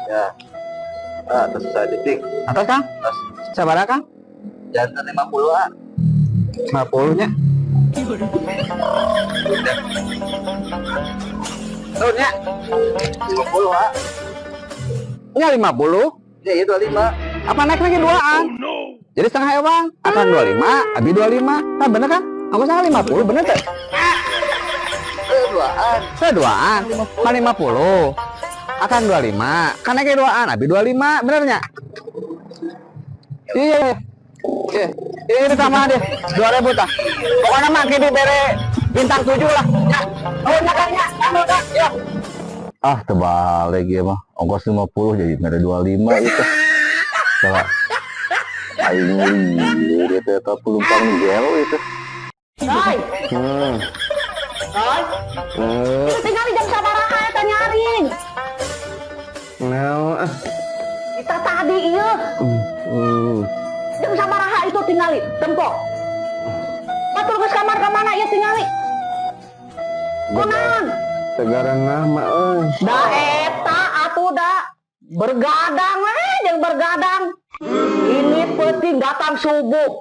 Ya, atas saya detik. Atas Kang? Sabar Kang? Jantan 50 ah. 50 nya. Tuh nya. 50 ah. Nya 50. Ya itu 25. Apa naik lagi duaan? Jadi setengah ya Bang. Akan 25, abi 25. Nah bener kan? Aku salah 50, bener tuh? Duaan. Duaan. Kan 50. Akan 25. Kan naik duaan, abi 25, benernya? Iya. Ini sama dia 2.000 tah. Pokoknya mah kini bere bintang 7 lah. Ya. Oh nyakanya, ya. Ah terbalik ya mah. Ongkos 50 jadi mere 25 itu. Coba. Aing itu eta pelumpang gel itu. Doi. Doi. Itu tinggal di jam sabaraha eta nyaring. Kita tadi iya. Jam sabaraha itu tinggali, tempo. Batur geus kamar ka mana ieu tinggali? Kunaon? Segarana mah euy. Da eta atuh da bergadang jeung bergadang. Ini penting datang subuh.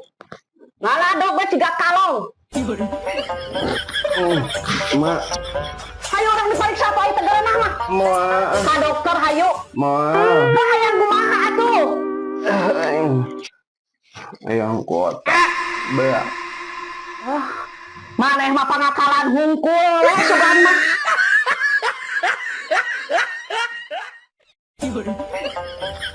Ngaladog bae ciga kalong. Mak, Hayu orang diperiksa apa itu gerenah mah? moal. Ka dokter hayu. Moal. Hayang kumaha atuh? Ayang kuat. Beak. Maneh mah pangakalan hungkul we sugan mah.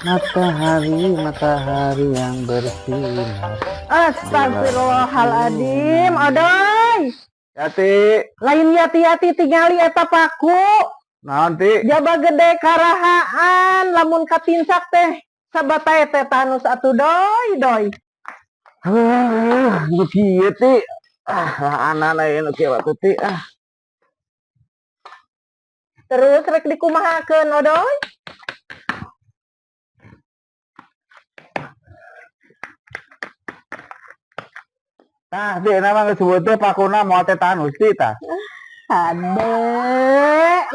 Matahari yang bersinar. Astagfirullahaladzim, adoy. Yati, Lain yati-yati tingali eta paku. nanti. Jaba gede karahaan, lamun katinsak teh. Sabatay tetanus atuh doy. Nu kieu ti. Anak-anak nu kieu atuh ti. Terus rek dikumahakeun odoy. Tah, di nama disebutnya pakuna mau tetanus ti tah. Adek.